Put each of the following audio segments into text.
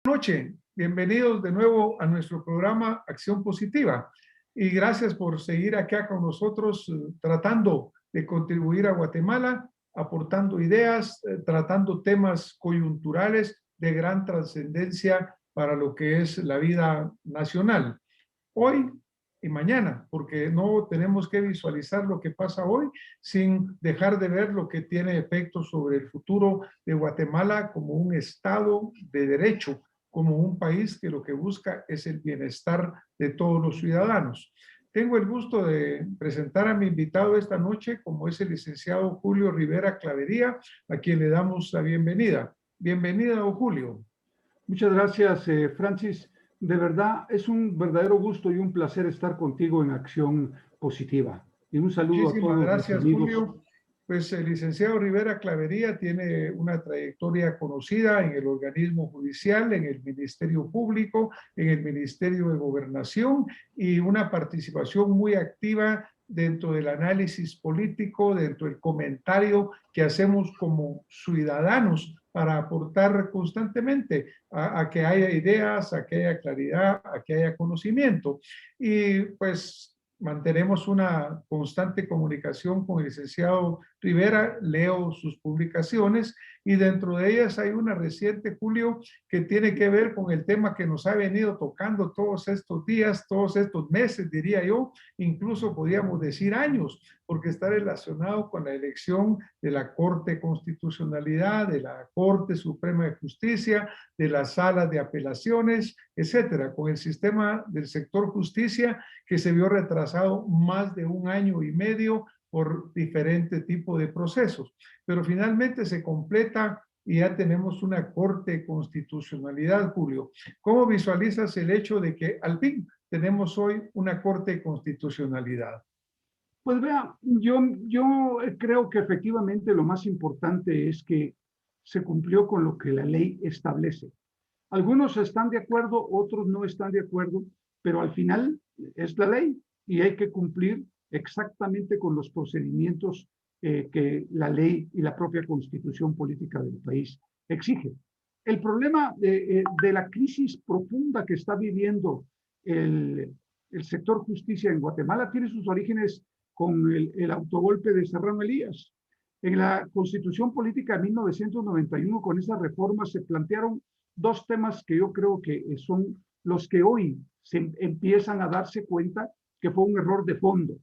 Noche, bienvenidos de nuevo a nuestro programa Acción Positiva y gracias por seguir acá con nosotros tratando de contribuir a Guatemala, aportando ideas, tratando temas coyunturales de gran trascendencia para lo que es la vida nacional. Hoy y mañana, porque no tenemos que visualizar lo que pasa hoy sin dejar de ver lo que tiene efecto sobre el futuro de Guatemala como un estado de derecho, como un país que lo que busca es el bienestar de todos los ciudadanos. Tengo el gusto de presentar a mi invitado esta noche, como es el licenciado Julio Rivera Clavería, a quien le damos la bienvenida. Bienvenida, don Julio. Muchas gracias, Francis. De verdad, es un verdadero gusto y un placer estar contigo en Acción Positiva. Y un saludo a Muchísimas todos los gracias, amigos. Julio. Pues el licenciado Rivera Clavería tiene una trayectoria conocida en el organismo judicial, en el Ministerio Público, en el Ministerio de Gobernación y una participación muy activa dentro del análisis político, dentro del comentario que hacemos como ciudadanos para aportar constantemente a que haya ideas, a que haya claridad, a que haya conocimiento. Y pues mantenemos una constante comunicación con el licenciado Rivera, leo sus publicaciones y dentro de ellas hay una reciente, Julio, que tiene que ver con el tema que nos ha venido tocando todos estos días, todos estos meses, diría yo, incluso podríamos decir años, porque está relacionado con la elección de la Corte de Constitucionalidad, de la Corte Suprema de Justicia, de las salas de apelaciones, etcétera, con el sistema del sector justicia que se vio retrasado más de 1 año y medio por diferente tipo de procesos. Pero finalmente se completa y ya tenemos una Corte de Constitucionalidad, Julio. ¿Cómo visualizas el hecho de que al fin tenemos hoy una Corte de Constitucionalidad? Pues vea, yo creo que efectivamente lo más importante es que se cumplió con lo que la ley establece. Algunos están de acuerdo, otros no están de acuerdo, pero al final es la ley y hay que cumplir exactamente con los procedimientos que la ley y la propia constitución política del país exige. El problema de la crisis profunda que está viviendo el sector justicia en Guatemala tiene sus orígenes con el autogolpe de Serrano Elías. En la Constitución Política de 1991, con esas reformas se plantearon dos temas que yo creo que son los que hoy se empiezan a darse cuenta que fue un error de fondo.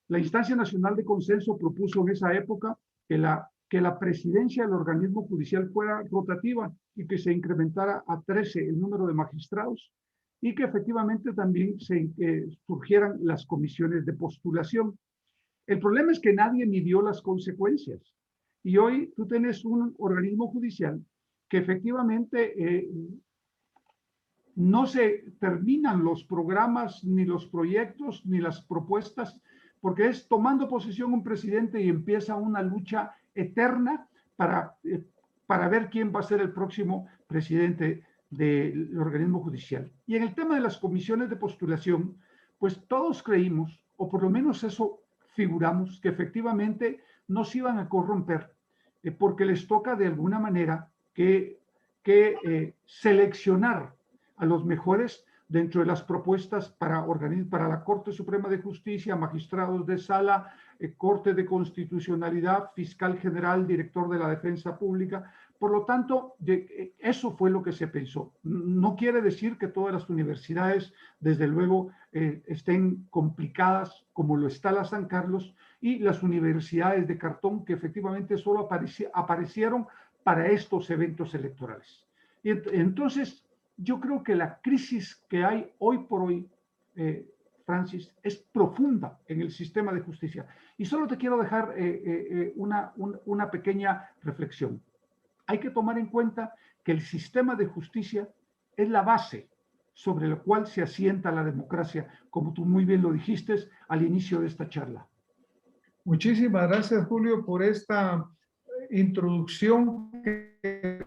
La Instancia Nacional de Consenso propuso en esa época que la presidencia del organismo judicial fuera rotativa y que se incrementara a 13 el número de magistrados y que efectivamente también surgieran las comisiones de postulación. El problema es que nadie midió las consecuencias. Y hoy tú tienes un organismo judicial que efectivamente no se terminan los programas, ni los proyectos, ni las propuestas, porque es tomando posesión un presidente y empieza una lucha eterna para ver quién va a ser el próximo presidente del organismo judicial. Y en el tema de las comisiones de postulación, pues todos creímos, o por lo menos eso figuramos, que efectivamente no se iban a corromper, porque les toca de alguna manera que seleccionar a los mejores dentro de las propuestas para la Corte Suprema de Justicia, magistrados de sala, Corte de Constitucionalidad, fiscal general, director de la Defensa Pública. Por lo tanto, eso fue lo que se pensó. No quiere decir que todas las universidades, desde luego, estén complicadas como lo está la San Carlos y las universidades de cartón que efectivamente solo aparecieron para estos eventos electorales. Y entonces, yo creo que la crisis que hay hoy por hoy, Francis, es profunda en el sistema de justicia. Y solo te quiero dejar una pequeña reflexión. Hay que tomar en cuenta que el sistema de justicia es la base sobre la cual se asienta la democracia, como tú muy bien lo dijiste al inicio de esta charla. Muchísimas gracias, Julio, por esta introducción que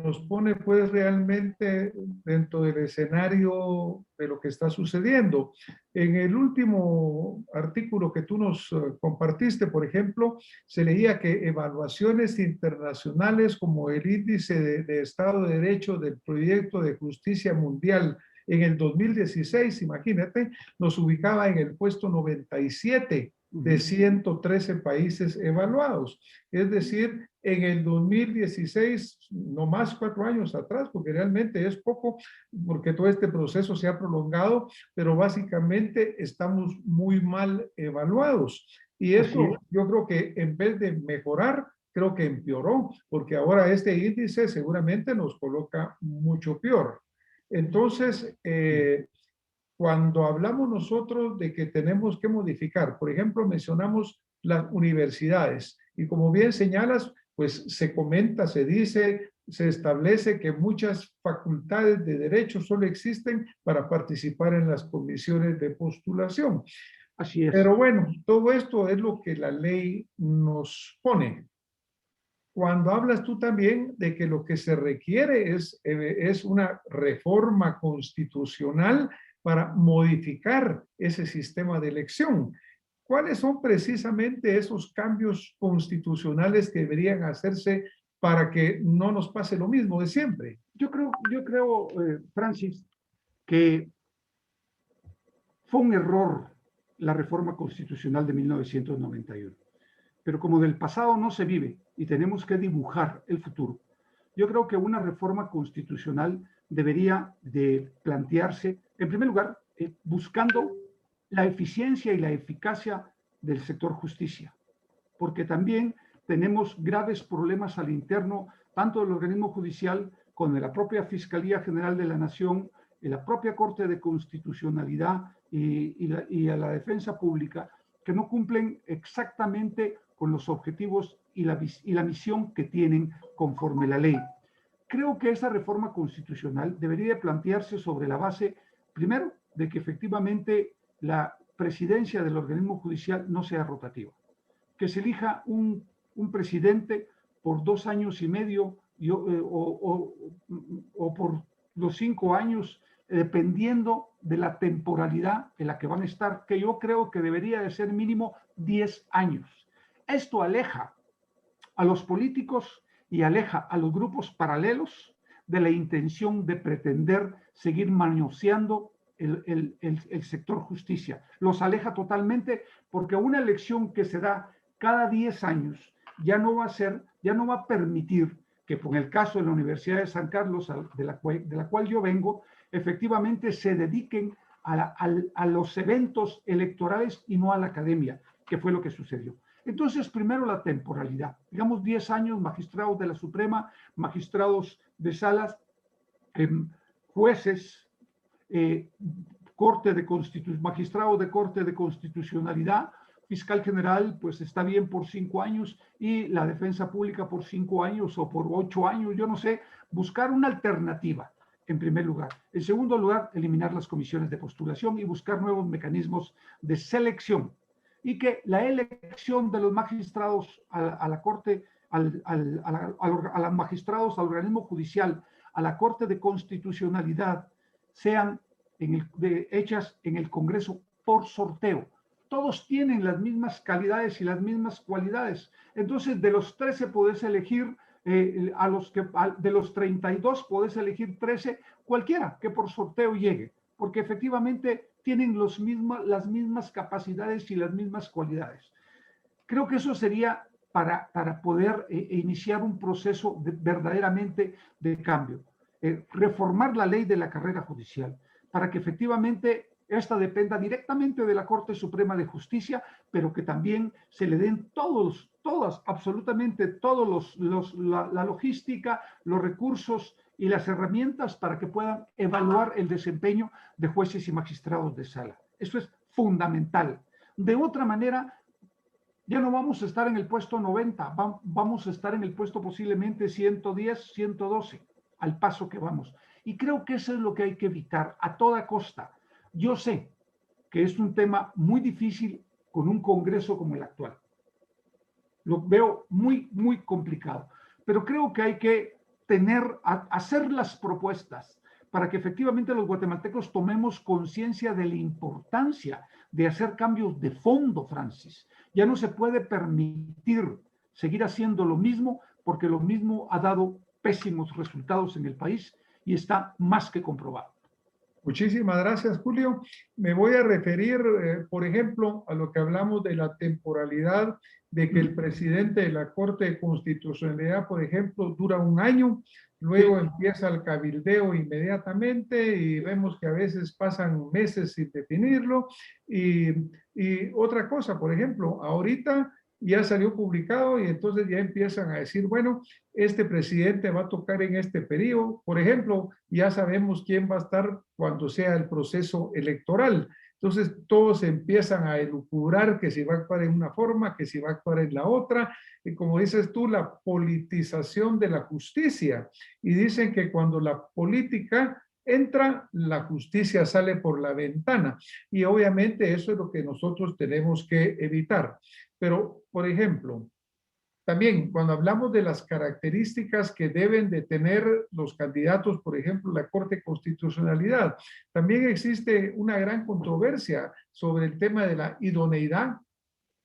nos pone pues realmente dentro del escenario de lo que está sucediendo. En el último artículo que tú nos compartiste, por ejemplo, se leía que evaluaciones internacionales como el índice de Estado de Derecho del Proyecto de Justicia Mundial en el 2016, imagínate, nos ubicaba en el puesto 97 de 113 países evaluados. Es decir, en el 2016, no más 4 años atrás, porque realmente es poco, porque todo este proceso se ha prolongado, pero básicamente estamos muy mal evaluados. Y esto yo creo que en vez de mejorar, creo que empeoró, porque ahora este índice seguramente nos coloca mucho peor. Entonces, cuando hablamos nosotros de que tenemos que modificar, por ejemplo, mencionamos las universidades y como bien señalas, pues se comenta, se dice, se establece que muchas facultades de derecho solo existen para participar en las comisiones de postulación. Así es. Pero bueno, todo esto es lo que la ley nos pone. Cuando hablas tú también de que lo que se requiere es una reforma constitucional para modificar ese sistema de elección. ¿Cuáles son precisamente esos cambios constitucionales que deberían hacerse para que no nos pase lo mismo de siempre? Yo creo, Francis, que fue un error la reforma constitucional de 1991. Pero como del pasado no se vive y tenemos que dibujar el futuro, yo creo que una reforma constitucional debería de plantearse, en primer lugar, buscando la eficiencia y la eficacia del sector justicia, porque también tenemos graves problemas al interno, tanto del organismo judicial como de la propia Fiscalía General de la Nación, de la propia Corte de Constitucionalidad y a la defensa pública, que no cumplen exactamente con los objetivos y la misión que tienen conforme la ley. Creo que esa reforma constitucional debería plantearse sobre la base, primero, de que efectivamente la presidencia del organismo judicial no sea rotativa, que se elija un presidente por 2 años y medio o por los 5 años, dependiendo de la temporalidad en la que van a estar, que yo creo que debería de ser mínimo 10 años. Esto aleja a los políticos y aleja a los grupos paralelos de la intención de pretender seguir manoseando el sector justicia. Los aleja totalmente porque una elección que se da cada 10 años ya no va a permitir que, por el caso de la Universidad de San Carlos, de la cual yo vengo, efectivamente se dediquen a los eventos electorales y no a la academia, que fue lo que sucedió. Entonces, primero la temporalidad. Digamos 10 años, magistrados de la Suprema, magistrados de salas, jueces, magistrados de Corte de Constitucionalidad, fiscal general, pues está bien por 5 años y la defensa pública por 5 años o por 8 años, yo no sé, buscar una alternativa en primer lugar. En segundo lugar, eliminar las comisiones de postulación y buscar nuevos mecanismos de selección y que la elección de los magistrados a la Corte, a los magistrados, al organismo judicial, a la Corte de Constitucionalidad, sean hechas en el Congreso por sorteo. Todos tienen las mismas calidades y las mismas cualidades. Entonces, de los 13 podés elegir, de los 32 podés elegir 13, cualquiera que por sorteo llegue, porque efectivamente tienen las mismas capacidades y las mismas cualidades. Creo que eso sería para poder iniciar un proceso verdaderamente de cambio. Reformar la ley de la carrera judicial para que efectivamente esta dependa directamente de la Corte Suprema de Justicia, pero que también se le den absolutamente todos la logística, los recursos y las herramientas para que puedan evaluar el desempeño de jueces y magistrados de sala. Eso es fundamental. De otra manera, ya no vamos a estar en el puesto 90, vamos a estar en el puesto posiblemente 110, 112, al paso que vamos. Y creo que eso es lo que hay que evitar a toda costa. Yo sé que es un tema muy difícil con un Congreso como el actual. Lo veo muy, muy complicado. Pero creo que hay que hacer las propuestas para que efectivamente los guatemaltecos tomemos conciencia de la importancia de hacer cambios de fondo, Francis. Ya no se puede permitir seguir haciendo lo mismo porque lo mismo ha dado pésimos resultados en el país y está más que comprobado. Muchísimas gracias, Julio. Me voy a referir, por ejemplo, a lo que hablamos de la temporalidad, de que el presidente de la Corte de Constitucionalidad, por ejemplo, dura un año, luego empieza el cabildeo inmediatamente y vemos que a veces pasan meses sin definirlo. Y otra cosa, por ejemplo, ahorita ya salió publicado y entonces ya empiezan a decir, bueno, este presidente va a tocar en este periodo. Por ejemplo, ya sabemos quién va a estar cuando sea el proceso electoral. Entonces todos empiezan a elucubrar que si va a actuar en una forma, que si va a actuar en la otra. Y como dices tú, la politización de la justicia. Y dicen que cuando la política entra, la justicia sale por la ventana. Y obviamente eso es lo que nosotros tenemos que evitar. Pero, por ejemplo, también cuando hablamos de las características que deben de tener los candidatos, por ejemplo, la Corte de Constitucionalidad, también existe una gran controversia sobre el tema de la idoneidad,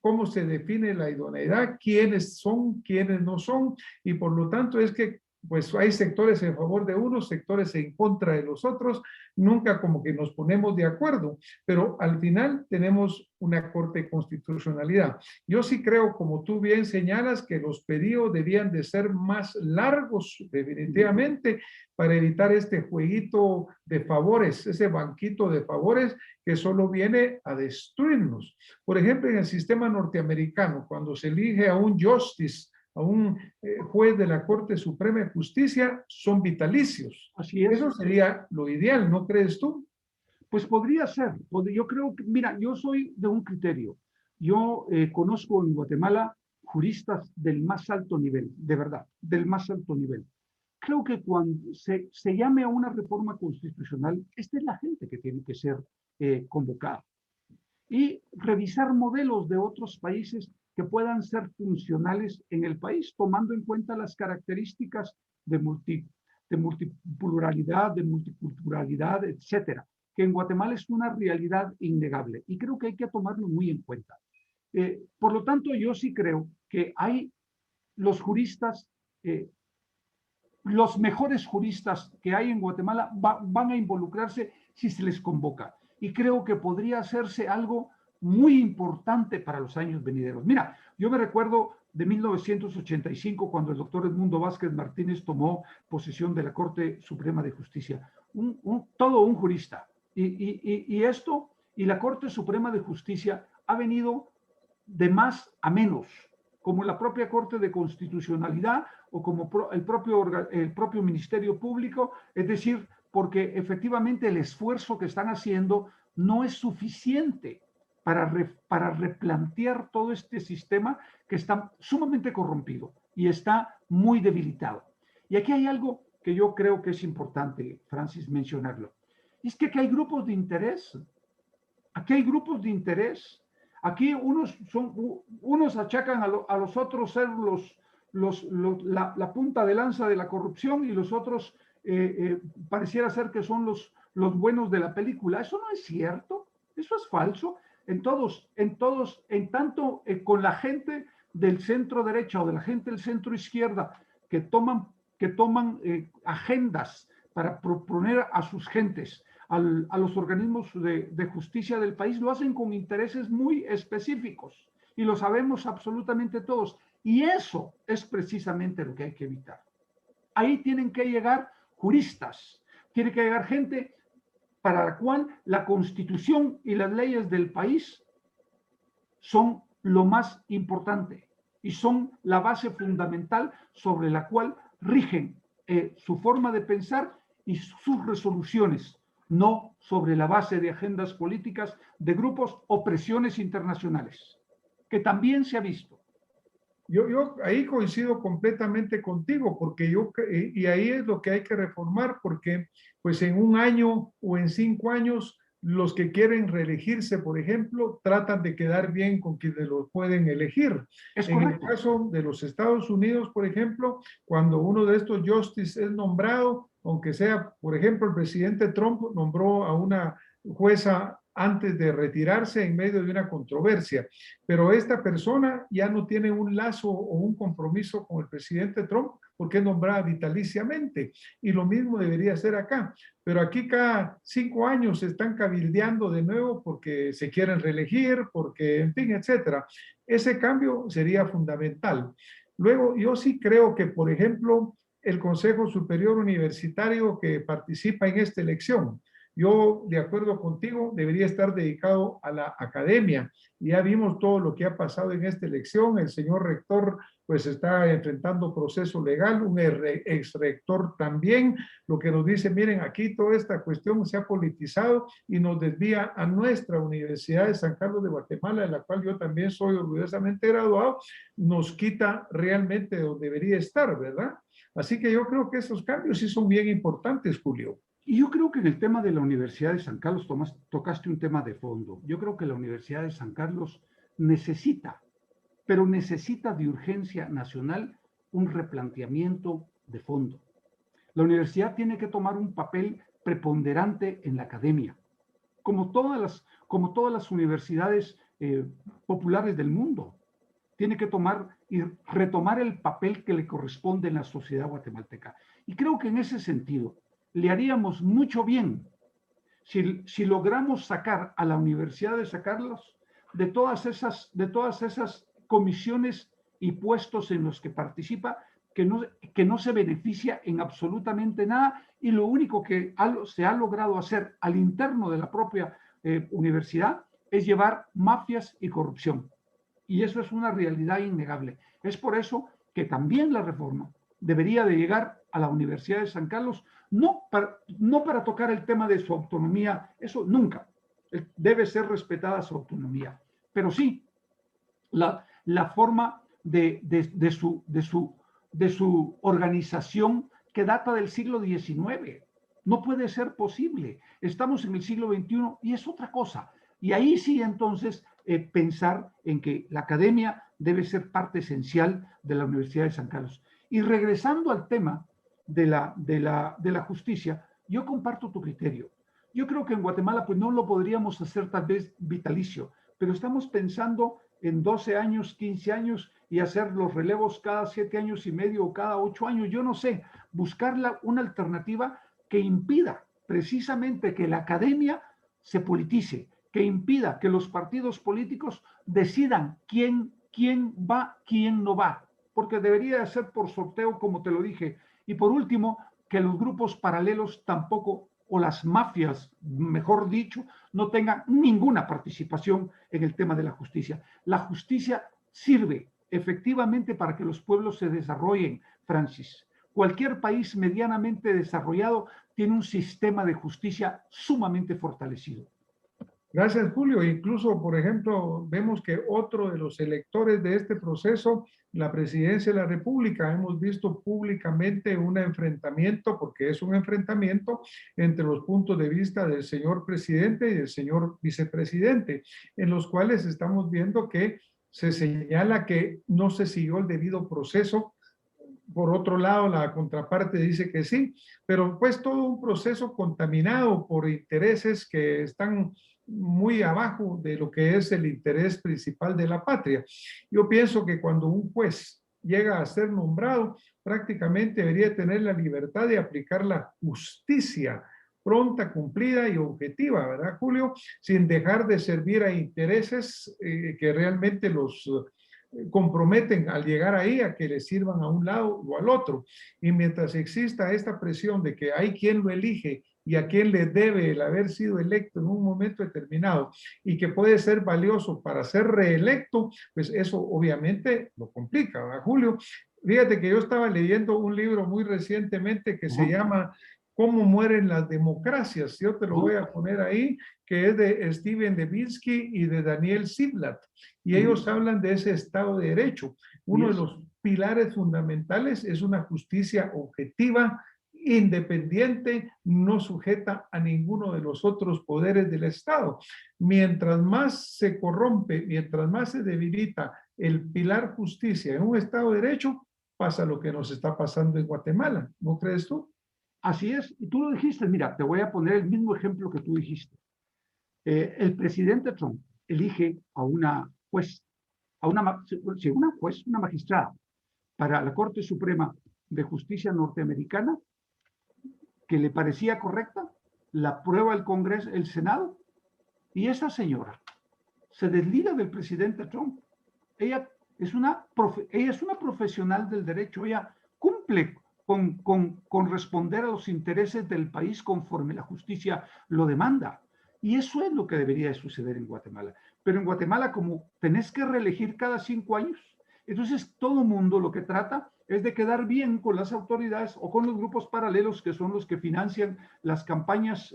cómo se define la idoneidad, quiénes son, quiénes no son, y por lo tanto es que pues hay sectores en favor de unos, sectores en contra de los otros, nunca como que nos ponemos de acuerdo, pero al final tenemos una Corte de Constitucionalidad. Yo sí creo, como tú bien señalas, que los periodos debían de ser más largos, definitivamente, para evitar este jueguito de favores, ese banquito de favores que solo viene a destruirnos. Por ejemplo, en el sistema norteamericano, cuando se elige a un justice, a un juez de la Corte Suprema de Justicia, son vitalicios. Así es. Eso sería lo ideal, ¿no crees tú? Pues podría ser. Yo creo que, mira, yo soy de un criterio. Yo conozco en Guatemala juristas del más alto nivel, de verdad, del más alto nivel. Creo que cuando se llame a una reforma constitucional, esta es la gente que tiene que ser convocada. Y revisar modelos de otros países que puedan ser funcionales en el país, tomando en cuenta las características de multipluralidad, de multiculturalidad, etcétera, que en Guatemala es una realidad innegable y creo que hay que tomarlo muy en cuenta. Por lo tanto, yo sí creo que hay los juristas, los mejores juristas que hay en Guatemala van a involucrarse si se les convoca. Y creo que podría hacerse algo muy importante para los años venideros. Mira, yo me recuerdo de 1985, cuando el doctor Edmundo Vázquez Martínez tomó posesión de la Corte Suprema de Justicia. Todo un jurista. Y la Corte Suprema de Justicia ha venido de más a menos, como la propia Corte de Constitucionalidad o como el propio Ministerio Público, es decir, porque efectivamente el esfuerzo que están haciendo no es suficiente para replantear todo este sistema que está sumamente corrompido y está muy debilitado. Y aquí hay algo que yo creo que es importante, Francis, mencionarlo. Es que aquí hay grupos de interés. Aquí hay grupos de interés. Aquí unos achacan a los otros ser la punta de lanza de la corrupción y los otros pareciera ser que son los buenos de la película. Eso no es cierto, eso es falso. En tanto con la gente del centro derecha o de la gente del centro izquierda que toman agendas para proponer a sus gentes, a los organismos de justicia del país, lo hacen con intereses muy específicos y lo sabemos absolutamente todos. Y eso es precisamente lo que hay que evitar. Ahí tienen que llegar juristas, tiene que llegar gente para la cual la Constitución y las leyes del país son lo más importante y son la base fundamental sobre la cual rigen su forma de pensar y sus resoluciones, no sobre la base de agendas políticas de grupos o presiones internacionales, que también se ha visto. Yo ahí coincido completamente contigo, porque y ahí es lo que hay que reformar, porque pues en un año o en 5 años Los que quieren reelegirse, por ejemplo, tratan de quedar bien con quienes los pueden elegir. Es En el correcto. caso de los Estados Unidos, por ejemplo, cuando uno de estos justices es nombrado, aunque sea, por ejemplo, el presidente Trump nombró a una jueza antes de retirarse en medio de una controversia, pero esta persona ya no tiene un lazo o un compromiso con el presidente Trump porque es nombrada vitaliciamente, y lo mismo debería ser acá. Pero aquí cada 5 años se están cabildeando de nuevo porque se quieren reelegir, porque, en fin, etcétera. Ese cambio sería fundamental. Luego, yo sí creo que, por ejemplo, el Consejo Superior Universitario que participa en esta elección, yo, de acuerdo contigo, debería estar dedicado a la academia. Ya vimos todo lo que ha pasado en esta elección. El señor rector pues está enfrentando proceso legal, un ex rector también, lo que nos dice, miren, aquí toda esta cuestión se ha politizado y nos desvía a nuestra Universidad de San Carlos de Guatemala, de la cual yo también soy orgullosamente graduado, nos quita realmente donde debería estar, ¿verdad? Así que yo creo que esos cambios sí son bien importantes, Julio. Y yo creo que en el tema de la Universidad de San Carlos tocaste un tema de fondo. Yo creo que la Universidad de San Carlos necesita, pero necesita de urgencia nacional un replanteamiento de fondo. La universidad tiene que tomar un papel preponderante en la academia, como todas las universidades populares del mundo. Tiene que tomar y retomar el papel que le corresponde en la sociedad guatemalteca. Y creo que en ese sentido le haríamos mucho bien si logramos sacar a la Universidad de San Carlos de todas esas comisiones y puestos en los que participa, que no se beneficia en absolutamente nada, y lo único que se ha logrado hacer al interno de la propia universidad es llevar mafias y corrupción. Y eso es una realidad innegable. Es por eso que también la reforma debería de llegar a la Universidad de San Carlos, no para tocar el tema de su autonomía, eso nunca. Debe ser respetada su autonomía, pero sí la forma de su organización que data del siglo XIX. No puede ser posible. Estamos en el siglo XXI y es otra cosa. Y ahí sí, entonces, pensar en que la academia debe ser parte esencial de la Universidad de San Carlos. Y regresando al tema de la justicia, yo comparto tu criterio. Yo creo que en Guatemala pues no lo podríamos hacer tal vez vitalicio, pero estamos pensando en 12 años, 15 años y hacer los relevos cada 7 años y medio o cada 8 años, yo no sé, buscar una alternativa que impida precisamente que la academia se politice, que impida que los partidos políticos decidan quién va, quién no va, porque debería ser por sorteo, como te lo dije. Y por último, que los grupos paralelos tampoco, o las mafias, mejor dicho, no tengan ninguna participación en el tema de la justicia. La justicia sirve efectivamente para que los pueblos se desarrollen, Francis. Cualquier país medianamente desarrollado tiene un sistema de justicia sumamente fortalecido. Gracias, Julio. Incluso, por ejemplo, vemos que otro de los electores de este proceso, la presidencia de la República, hemos visto públicamente un enfrentamiento, porque es un enfrentamiento entre los puntos de vista del señor presidente y del señor vicepresidente, en los cuales estamos viendo que se señala que no se siguió el debido proceso. Por otro lado, la contraparte dice que sí, pero pues todo un proceso contaminado por intereses que están muy abajo de lo que es el interés principal de la patria. Yo pienso que cuando un juez llega a ser nombrado, prácticamente debería tener la libertad de aplicar la justicia pronta, cumplida y objetiva, ¿verdad, Julio? Sin dejar de servir a intereses que realmente los comprometen al llegar ahí a que le sirvan a un lado o al otro. Y mientras exista esta presión de que hay quien lo elige y a quien le debe el haber sido electo en un momento determinado y que puede ser valioso para ser reelecto, pues eso obviamente lo complica, ¿verdad, Julio? Fíjate que yo estaba leyendo un libro muy recientemente que se llama ¿Cómo mueren las democracias? Yo te lo voy a poner ahí, que es de Steven Devinsky y de Daniel Ziblatt. Y ellos hablan de ese Estado de Derecho. Uno de los pilares fundamentales es una justicia objetiva, independiente, no sujeta a ninguno de los otros poderes del Estado. Mientras más se corrompe, mientras más se debilita el pilar justicia en un Estado de Derecho, pasa lo que nos está pasando en Guatemala, ¿no crees tú? Así es, y tú lo dijiste, mira, te voy a poner el mismo ejemplo que tú dijiste. El presidente Trump elige a una juez, una juez, una magistrada para la Corte Suprema de Justicia norteamericana que le parecía correcta, la aprueba el Congreso, el Senado, y esa señora se desliga del presidente Trump. Ella ella es una profesional del derecho, ella cumple con responder a los intereses del país conforme la justicia lo demanda. Y eso es lo que debería de suceder en Guatemala. Pero en Guatemala, como tenés que reelegir cada 5 años, entonces todo mundo lo que trata es de quedar bien con las autoridades o con los grupos paralelos que son los que financian las campañas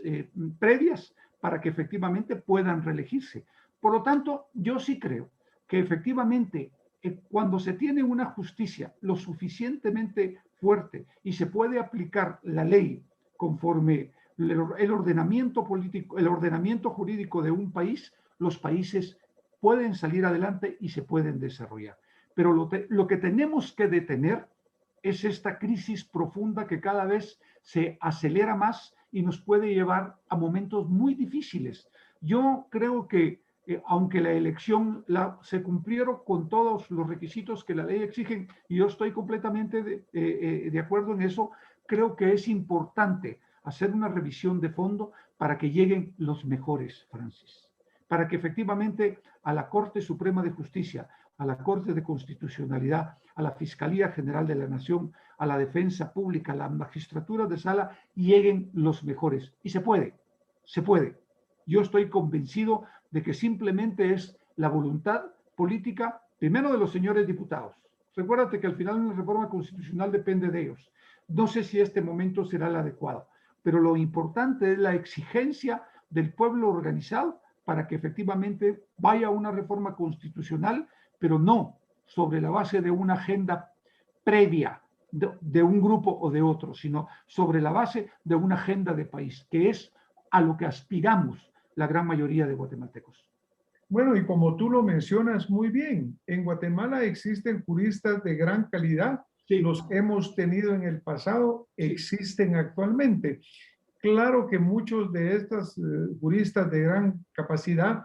previas para que efectivamente puedan reelegirse. Por lo tanto, yo sí creo que efectivamente cuando se tiene una justicia lo suficientemente fuerte y se puede aplicar la ley conforme el ordenamiento político, el ordenamiento jurídico de un país, los países pueden salir adelante y se pueden desarrollar. Pero lo que tenemos que detener es esta crisis profunda que cada vez se acelera más y nos puede llevar a momentos muy difíciles. Yo creo que aunque la elección se cumplieron con todos los requisitos que la ley exige, y yo estoy completamente de acuerdo en eso, creo que es importante hacer una revisión de fondo para que lleguen los mejores, Francis, para que efectivamente a la Corte Suprema de Justicia, a la Corte de Constitucionalidad, a la Fiscalía General de la Nación, a la Defensa Pública, a la Magistratura de Sala, lleguen los mejores. Y se puede, se puede. Yo estoy convencido de que simplemente es la voluntad política, primero de los señores diputados. Recuérdate que al final una reforma constitucional depende de ellos. No sé si este momento será el adecuado, pero lo importante es la exigencia del pueblo organizado para que efectivamente vaya una reforma constitucional, pero no sobre la base de una agenda previa de un grupo o de otro, sino sobre la base de una agenda de país, que es a lo que aspiramos la gran mayoría de guatemaltecos. Bueno, y como tú lo mencionas muy bien, en Guatemala existen juristas de gran calidad, Sí, los hemos tenido en el pasado, sí. existen actualmente. Claro que muchos de estos juristas de gran capacidad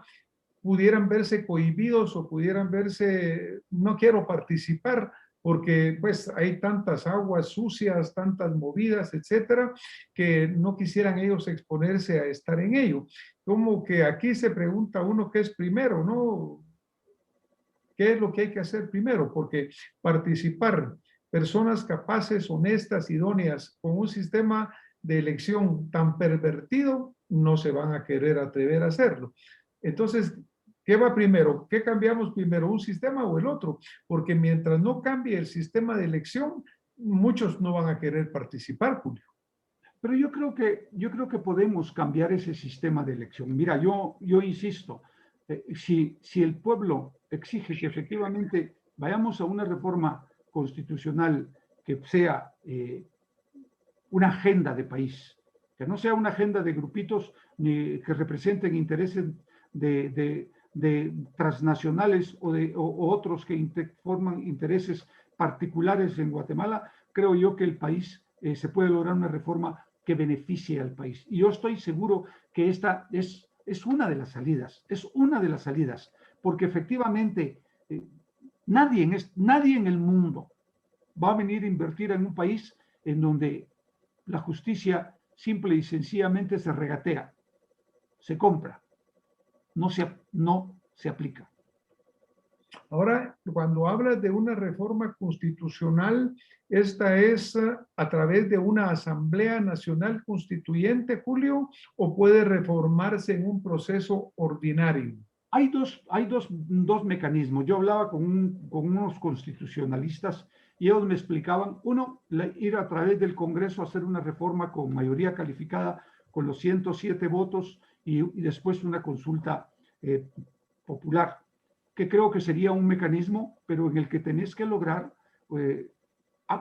pudieran verse cohibidos o pudieran verse, no quiero participar porque pues hay tantas aguas sucias, tantas movidas, etcétera, que no quisieran ellos exponerse a estar en ello. Como que aquí se pregunta uno qué es primero, ¿no? ¿Qué es lo que hay que hacer primero? Porque participar personas capaces, honestas, idóneas, con un sistema de elección tan pervertido, no se van a querer atrever a hacerlo. Entonces, ¿qué va primero? ¿Qué cambiamos primero, un sistema o el otro? Porque mientras no cambie el sistema de elección, muchos no van a querer participar, Julio. Pero yo creo que podemos cambiar ese sistema de elección. Mira, yo insisto, si el pueblo exige que efectivamente vayamos a una reforma constitucional que sea una agenda de país, que no sea una agenda de grupitos ni que representen intereses de transnacionales o otros que forman intereses particulares en Guatemala, creo yo que el país se puede lograr una reforma que beneficie al país. Y yo estoy seguro que esta es una de las salidas, es una de las salidas, porque efectivamente nadie en el mundo va a venir a invertir en un país en donde la justicia simple y sencillamente se regatea, se compra, no se aplica. Ahora, cuando hablas de una reforma constitucional, ¿esta es a través de una Asamblea Nacional Constituyente, Julio, o puede reformarse en un proceso ordinario? Hay dos mecanismos. Yo hablaba con unos constitucionalistas y ellos me explicaban, uno, ir a través del Congreso a hacer una reforma con mayoría calificada, con los 107 votos y después una consulta popular, que creo que sería un mecanismo, pero en el que tenés que lograr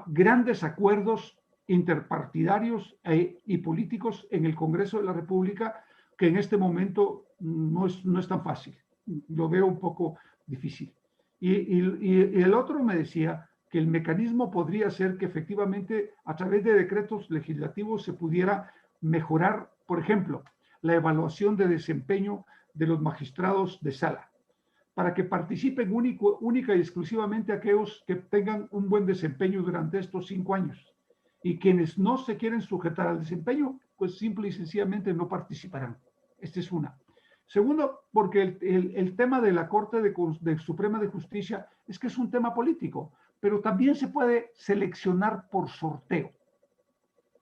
grandes acuerdos interpartidarios y políticos en el Congreso de la República, que en este momento no es tan fácil. Lo veo un poco difícil. Y el otro me decía que el mecanismo podría ser que efectivamente a través de decretos legislativos se pudiera mejorar, por ejemplo, la evaluación de desempeño de los magistrados de sala, para que participen única y exclusivamente aquellos que tengan un buen desempeño durante estos 5 años. Y quienes no se quieren sujetar al desempeño, pues simple y sencillamente no participarán. Esta es una. Segundo, porque el tema de la Corte de Suprema de Justicia es que es un tema político, pero también se puede seleccionar por sorteo.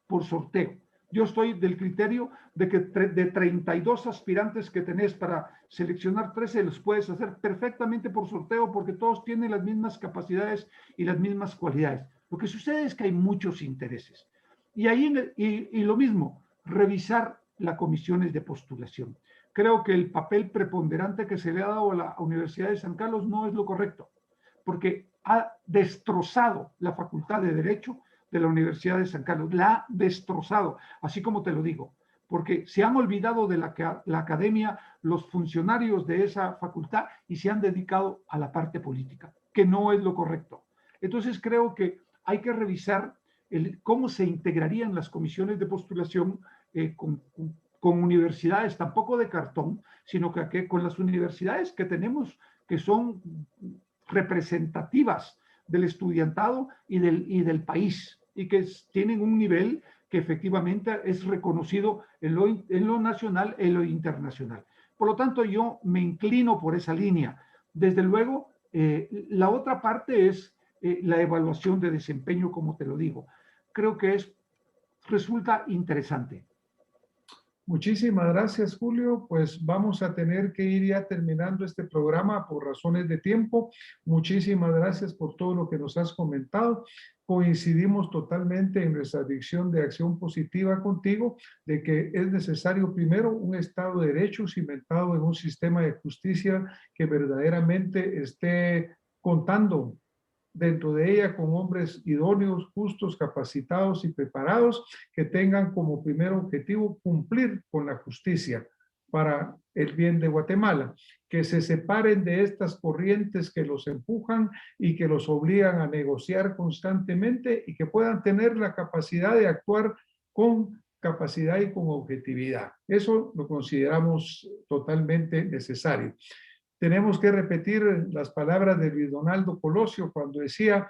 Por sorteo. Yo estoy del criterio de que de 32 aspirantes que tenés para seleccionar 13 los puedes hacer perfectamente por sorteo porque todos tienen las mismas capacidades y las mismas cualidades. Lo que sucede es que hay muchos intereses. Y ahí, y lo mismo, revisar las comisiones de postulación. Creo que el papel preponderante que se le ha dado a la Universidad de San Carlos no es lo correcto, porque ha destrozado la Facultad de Derecho de la Universidad de San Carlos, la ha destrozado, así como te lo digo, porque se han olvidado de la academia los funcionarios de esa facultad y se han dedicado a la parte política, que no es lo correcto. Entonces creo que hay que revisar cómo se integrarían las comisiones de postulación con universidades, tampoco de cartón, sino que con las universidades que tenemos, que son representativas del estudiantado y del país, y que tienen un nivel que efectivamente es reconocido en lo nacional y en lo internacional. Por lo tanto, yo me inclino por esa línea. Desde luego, la otra parte es la evaluación de desempeño, como te lo digo. Creo que resulta interesante. Muchísimas gracias, Julio. Pues vamos a tener que ir ya terminando este programa por razones de tiempo. Muchísimas gracias por todo lo que nos has comentado. Coincidimos totalmente en nuestra visión de acción positiva contigo, de que es necesario primero un Estado de Derecho cimentado en un sistema de justicia que verdaderamente esté contando dentro de ella con hombres idóneos, justos, capacitados y preparados que tengan como primer objetivo cumplir con la justicia para el bien de Guatemala, que se separen de estas corrientes que los empujan y que los obligan a negociar constantemente y que puedan tener la capacidad de actuar con capacidad y con objetividad. Eso lo consideramos totalmente necesario. Tenemos que repetir las palabras de Luis Donaldo Colosio cuando decía: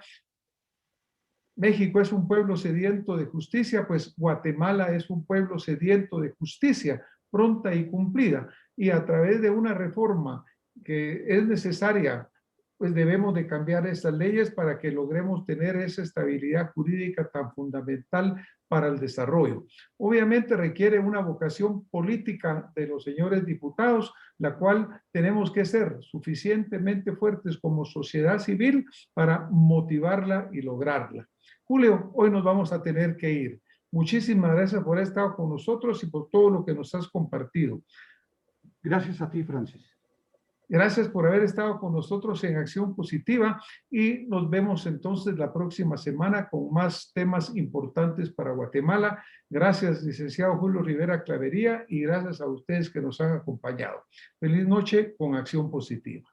México es un pueblo sediento de justicia, pues Guatemala es un pueblo sediento de justicia pronta y cumplida. Y a través de una reforma que es necesaria, pues debemos de cambiar estas leyes para que logremos tener esa estabilidad jurídica tan fundamental para el desarrollo. Obviamente requiere una vocación política de los señores diputados, la cual tenemos que ser suficientemente fuertes como sociedad civil para motivarla y lograrla. Julio, hoy nos vamos a tener que ir. Muchísimas gracias por haber estado con nosotros y por todo lo que nos has compartido. Gracias a ti, Francis. Gracias por haber estado con nosotros en Acción Positiva y nos vemos entonces la próxima semana con más temas importantes para Guatemala. Gracias, licenciado Julio Rivera Clavería, y gracias a ustedes que nos han acompañado. Feliz noche con Acción Positiva.